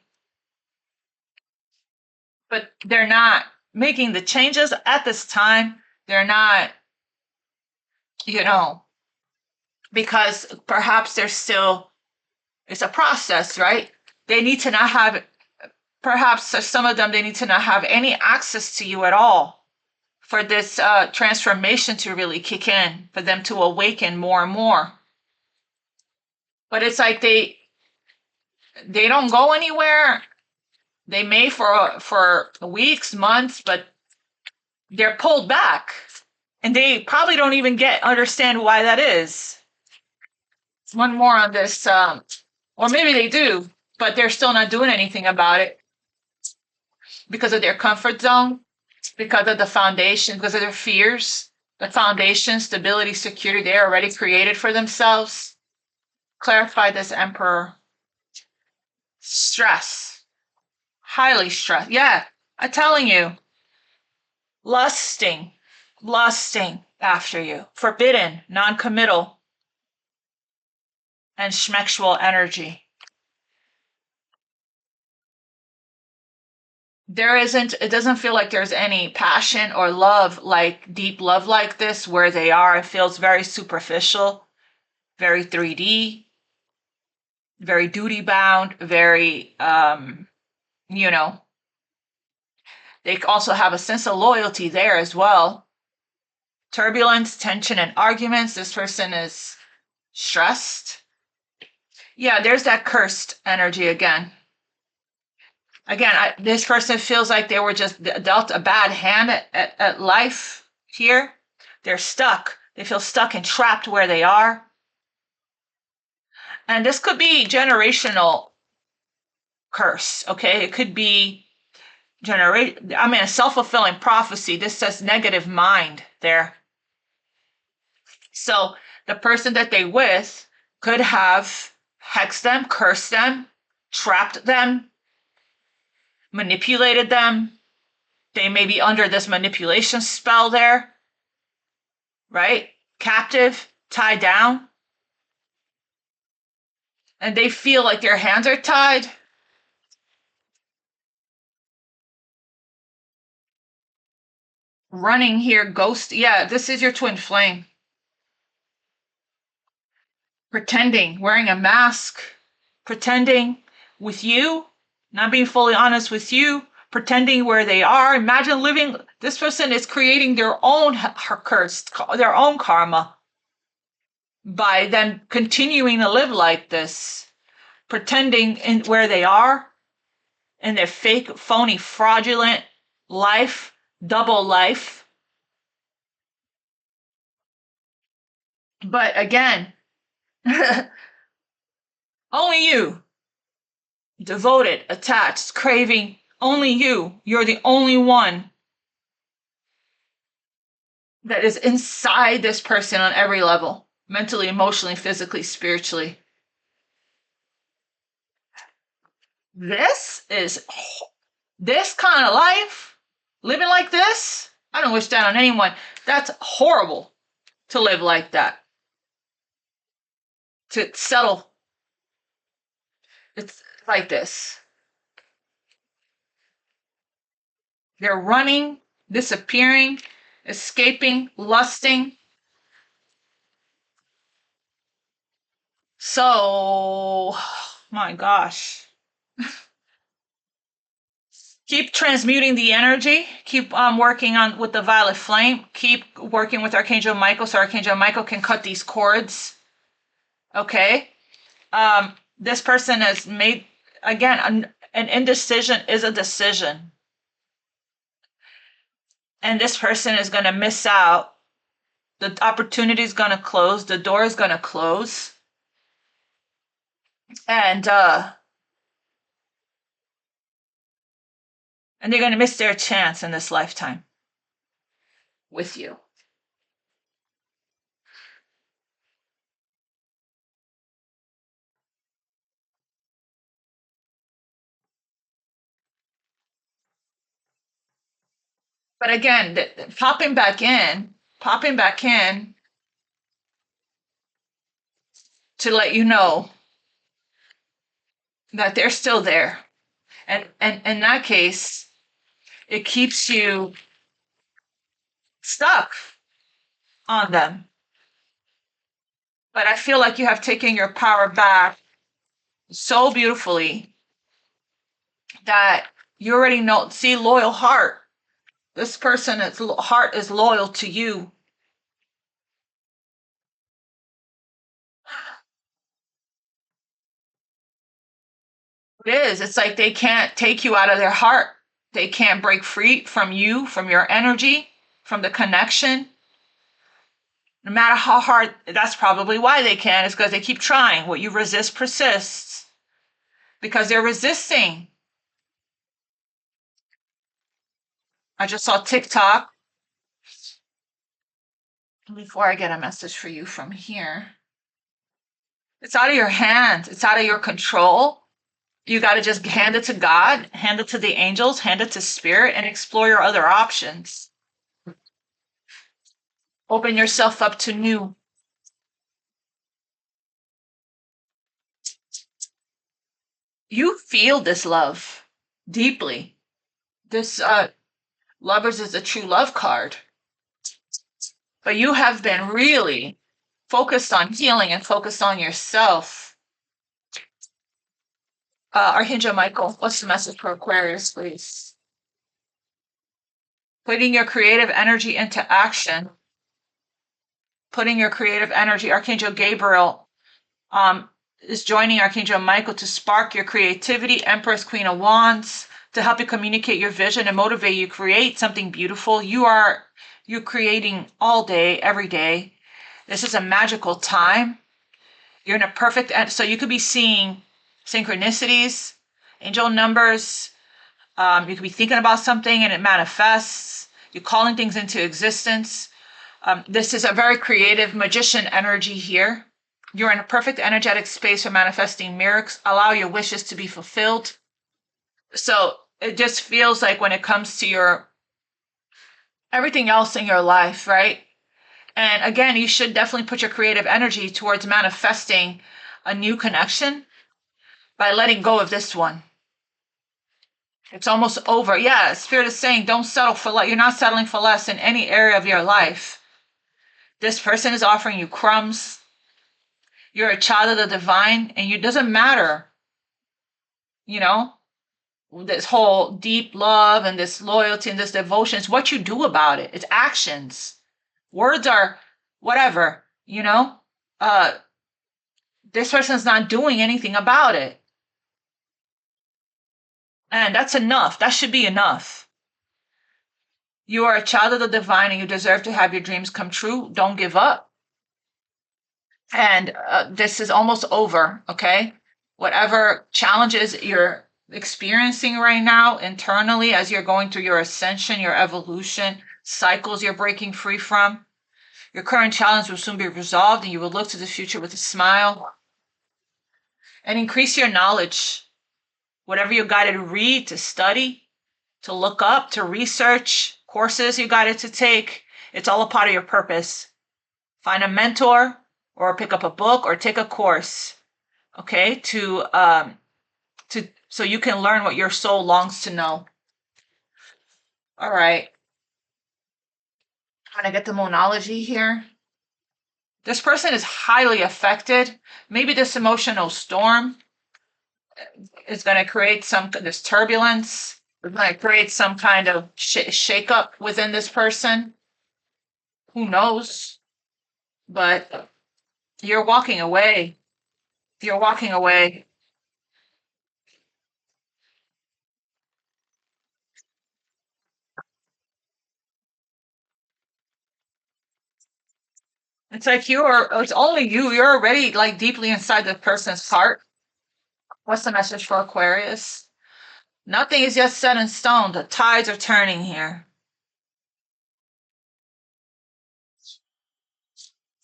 A: But they're not making the changes at this time. They're not, you know, because perhaps they're still, it's a process, right? They need to not have, perhaps some of them, they need to not have any access to you at all for this transformation to really kick in, for them to awaken more and more. But it's like they don't go anywhere. They may for weeks, months, but they're pulled back, and they probably don't even understand why that is. One more on this, or maybe they do, but they're still not doing anything about it because of their comfort zone, because of the foundation, because of their fears, the foundation, stability, security they already created for themselves. Clarify this, Emperor. Stress, highly stressed. Yeah, I'm telling you, lusting, after you, forbidden, non-committal, and schmexual energy. It doesn't feel like there's any passion or love, like deep love like this where they are. It feels very superficial, very 3D, very duty bound, very, you know, they also have a sense of loyalty there as well. turbulence, tension, and arguments. This person is stressed. Yeah, there's that cursed energy again. Again, this person feels like they were just dealt a bad hand at life here. They're stuck. They feel stuck and trapped where they are. And this could be generational curse, okay? It could be a self-fulfilling prophecy. This says negative mind there. So the person that they with could have hexed them, cursed them, trapped them, manipulated them. They may be under this manipulation spell there, right? Captive, tied down. And they feel like their hands are tied. Running here, ghost. Yeah, this is your twin flame. Pretending, wearing a mask, pretending with you, not being fully honest with you, pretending where they are. Imagine living, this person is creating their own curse, their own karma by them continuing to live like this, pretending in where they are in their fake, phony, fraudulent life, double life. But again, only you, devoted, attached, craving, only you. You're the only one that is inside this person on every level, mentally, emotionally, physically, spiritually. This kind of life, living like this, I don't wish that on anyone. That's horrible to live like that. To settle. It's like this. They're running, disappearing, escaping, lusting. So, my gosh. Keep transmuting the energy. Keep working on with the violet flame. Keep working with Archangel Michael so Archangel Michael can cut these cords. Okay? This person has made, again, an indecision is a decision. And this person is going to miss out. The opportunity is going to close. The door is going to close. And they're going to miss their chance in this lifetime with you. But again, popping back in to let you know that they're still there. And in that case, it keeps you stuck on them. But I feel like you have taken your power back so beautifully that you already know, see, loyal heart. This person's heart is loyal to you. It is. It's like they can't take you out of their heart. They can't break free from you, from your energy, from the connection. No matter how hard, that's probably why they can, is because they keep trying. What you resist persists. Because they're resisting. I just saw TikTok. Before I get a message for you from here. It's out of your hands. It's out of your control. You got to just hand it to God, hand it to the angels, hand it to spirit, and explore your other options. Open yourself up to new. You feel this love deeply. This Lovers is a true love card. But you have been really focused on healing and focused on yourself. Archangel Michael, what's the message for Aquarius, please? Putting your creative energy into action. putting your creative energy. Archangel Gabriel is joining Archangel Michael to spark your creativity. Empress, Queen of Wands, to help you communicate your vision and motivate you, create something beautiful. You're creating all day, every day. This is a magical time. You're in a perfect, so you could be seeing synchronicities, angel numbers. You could be thinking about something and it manifests. You're calling things into existence. This is a very creative magician energy here. You're in a perfect energetic space for manifesting miracles. Allow your wishes to be fulfilled. So it just feels like when it comes to your everything else in your life, right? And again, you should definitely put your creative energy towards manifesting a new connection by letting go of this one. It's almost over. Yeah, Spirit is saying don't settle for less. You're not settling for less in any area of your life. This person is offering you crumbs. You're a child of the divine, and it doesn't matter, you know, this whole deep love and this loyalty and this devotion. It's what you do about it. It's actions. Words are whatever, you know. This person's not doing anything about it. And that's enough. That should be enough. You are a child of the divine and you deserve to have your dreams come true. Don't give up. And this is almost over, okay? Whatever challenges you're experiencing right now internally as you're going through your ascension, your evolution, cycles you're breaking free from, your current challenge will soon be resolved and you will look to the future with a smile and increase your knowledge. Whatever you're guided to read, to study, to look up, to research, courses you guided to take, it's all a part of your purpose. Find a mentor or pick up a book or take a course, okay, so you can learn what your soul longs to know. All right. I'm going to get the monology here. This person is highly affected. Maybe this emotional storm is going to create this turbulence. It's going to create some kind of shake-up within this person. Who knows? But you're walking away. You're walking away. It's like it's only you. You're already like deeply inside the person's heart. What's the message for Aquarius? Nothing is yet set in stone. The tides are turning here.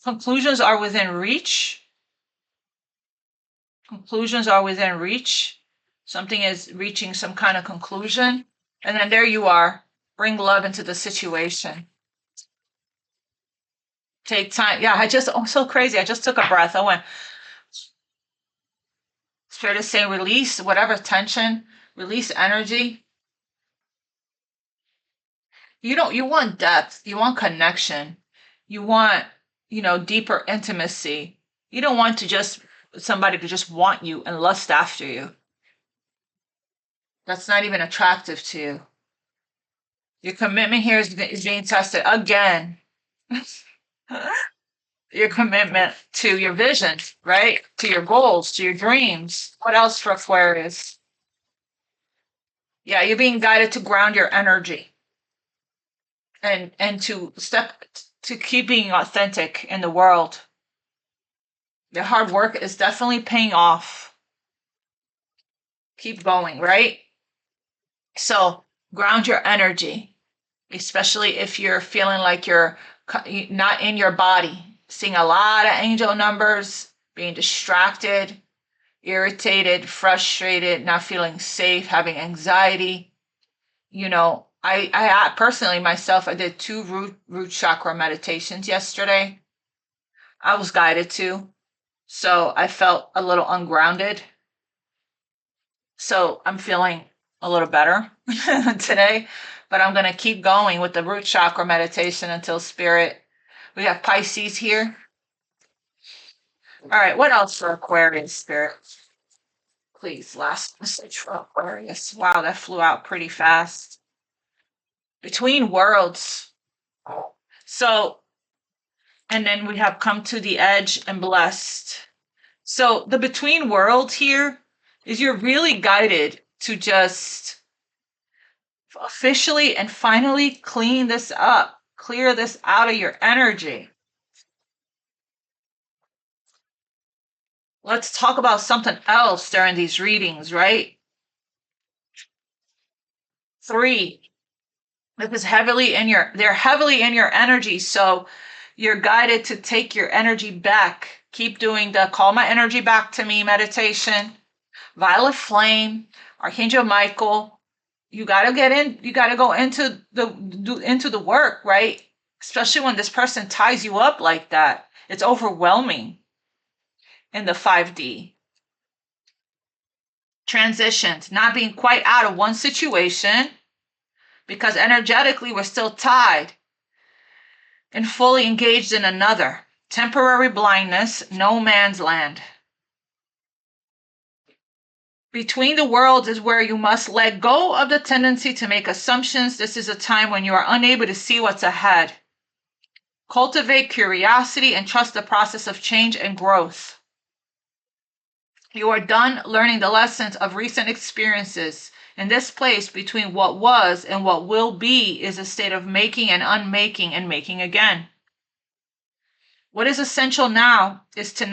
A: Conclusions are within reach. Conclusions are within reach. Something is reaching some kind of conclusion. And then there you are. Bring love into the situation. Take time. Yeah, I'm so crazy. I just took a breath. I went, Spirit is saying release whatever tension, release energy. You want depth, you want connection, you want, deeper intimacy. You don't want somebody to just want you and lust after you. That's not even attractive to you. Your commitment here is being tested again. Your commitment to your vision, right? To your goals, to your dreams. What else for Aquarius? Yeah, you're being guided to ground your energy and to keep being authentic in the world. Your hard work is definitely paying off. Keep going, right? So ground your energy, especially if you're feeling like you're not in your body, seeing a lot of angel numbers, being distracted, irritated, frustrated, not feeling safe, having anxiety. I personally myself, I did 2 root chakra meditations yesterday. I was guided to, so I felt a little ungrounded. So I'm feeling a little better today, but I'm going to keep going with the root chakra meditation until Spirit. We have Pisces here. All right, what else for Aquarius, Spirit? Please, last message for Aquarius. Wow, that flew out pretty fast. Between worlds. So And then we have come to the edge and blessed. So the between world here is you're really guided to just officially and finally clean this up, clear this out of your energy. Let's talk about something else during these readings, right? 3. This is they're heavily in your energy. So you're guided to take your energy back. Keep doing the call my energy back to me meditation, violet flame, Archangel Michael. You got to go into the work, right? Especially when this person ties you up like that. It's overwhelming in the 5D. Transitions, not being quite out of one situation because energetically we're still tied and fully engaged in another. Temporary blindness, no man's land. Between the worlds is where you must let go of the tendency to make assumptions. This is a time when you are unable to see what's ahead. Cultivate curiosity and trust the process of change and growth. You are done learning the lessons of recent experiences. In this place between what was and what will be is a state of making and unmaking and making again. What is essential now is to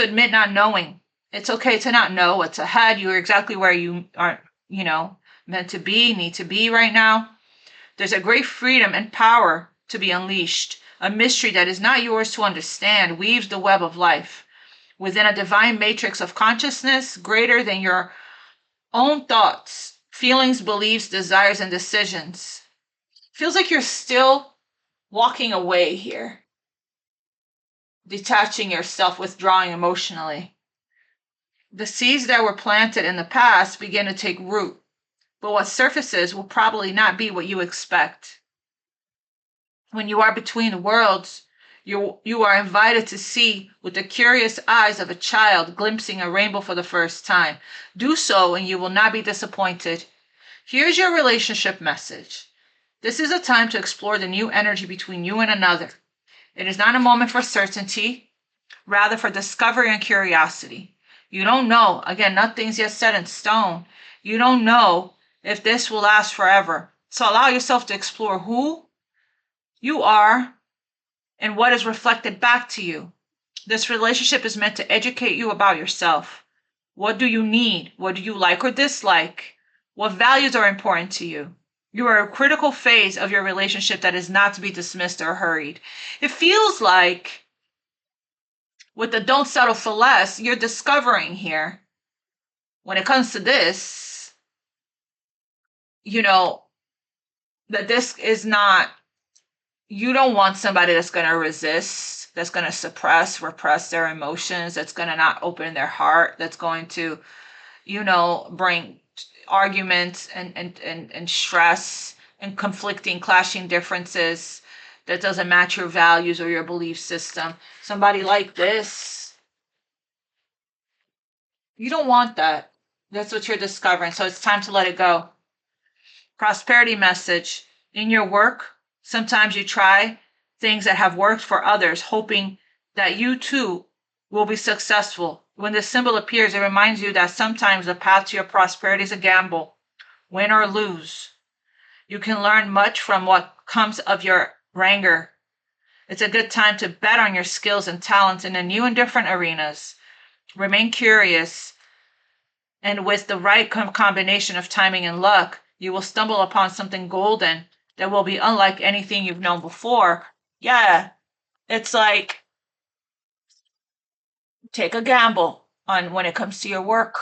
A: admit not knowing. It's okay to not know what's ahead. You are exactly where you are, meant to be, need to be right now. There's a great freedom and power to be unleashed. A mystery that is not yours to understand weaves the web of life within a divine matrix of consciousness greater than your own thoughts, feelings, beliefs, desires, and decisions. Feels like you're still walking away here, detaching yourself, withdrawing emotionally. The seeds that were planted in the past begin to take root, but what surfaces will probably not be what you expect. When you are between the worlds, you are invited to see with the curious eyes of a child glimpsing a rainbow for the first time. Do so and you will not be disappointed. Here's your relationship message. This is a time to explore the new energy between you and another. It is not a moment for certainty, rather for discovery and curiosity. You don't know. Again, nothing's yet set in stone. You don't know if this will last forever. So allow yourself to explore who you are and what is reflected back to you. This relationship is meant to educate you about yourself. What do you need? What do you like or dislike? What values are important to you? You are a critical phase of your relationship that is not to be dismissed or hurried. It feels like with the don't settle for less, you're discovering here, when it comes to this, that this is not, you don't want somebody that's going to resist, that's going to repress their emotions, that's going to not open their heart, that's going to, bring arguments and stress and conflicting, clashing differences that doesn't match your values or your belief system. Somebody like this, you don't want that. That's what you're discovering. So it's time to let it go. Prosperity message. In your work, sometimes you try things that have worked for others, hoping that you too will be successful. When this symbol appears, it reminds you that sometimes the path to your prosperity is a gamble, win or lose. You can learn much from what comes of your rancor. It's a good time to bet on your skills and talents in the new and different arenas. Remain curious, and with the right combination of timing and luck, you will stumble upon something golden that will be unlike anything you've known before. Yeah, it's like take a gamble on when it comes to your work.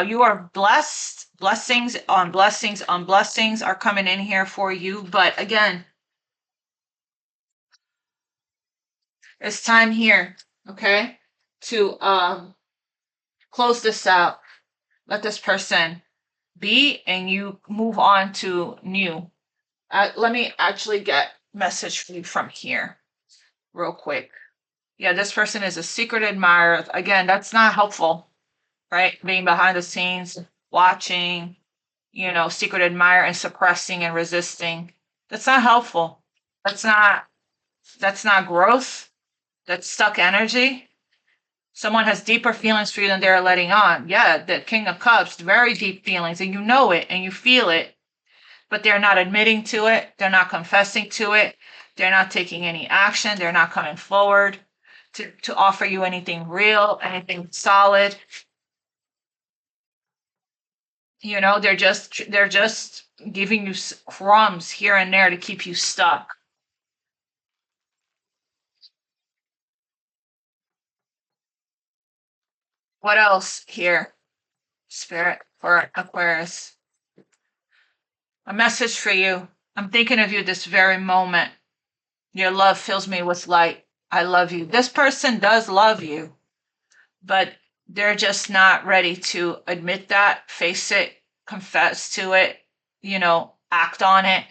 A: You are blessed. Blessings on blessings on blessings are coming in here for you. But again, it's time here, okay, to close this out. Let this person be, and you move on to new. Let me actually get message for you from here real quick. Yeah, this person is a secret admirer. Again, that's not helpful, right? Being behind the scenes, watching, secret admirer and suppressing and resisting. That's not helpful. That's not That's not growth. That's stuck energy. Someone has deeper feelings for you than they're letting on. Yeah, the King of Cups, very deep feelings, and you know it and you feel it, but they're not admitting to it. They're not confessing to it. They're not taking any action. They're not coming forward to offer you anything real, anything solid. You know, they're just giving you crumbs here and there to keep you stuck. What else here, Spirit, for Aquarius? A message for you. I'm thinking of you this very moment. Your love fills me with light. I love you. This person does love you, but they're just not ready to admit that, face it, confess to it, act on it.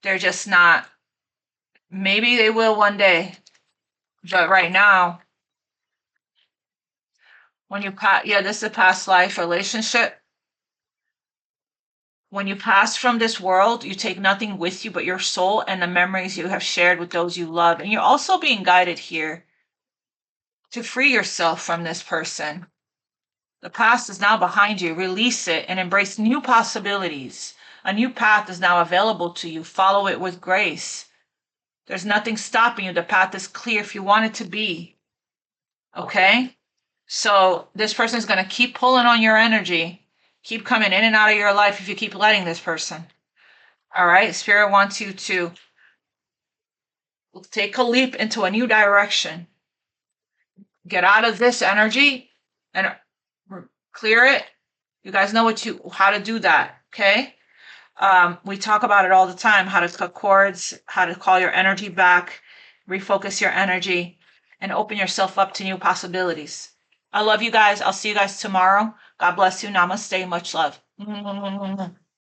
A: They're just not. Maybe they will one day, but right now, when you pass, yeah, this is a past life relationship. When you pass from this world, you take nothing with you but your soul and the memories you have shared with those you love. And you're also being guided here to free yourself from this person. The past is now behind you. Release it and embrace new possibilities. A new path is now available to you. Follow it with grace. There's nothing stopping you. The path is clear if you want it to be. Okay? So this person is going to keep pulling on your energy, keep coming in and out of your life if you keep letting this person. All right? Spirit wants you to take a leap into a new direction. Get out of this energy and clear it. You guys know how to do that, okay? We talk about it all the time, how to cut cords, how to call your energy back, refocus your energy, and open yourself up to new possibilities. I love you guys. I'll see you guys tomorrow. God bless you. Namaste. Much love.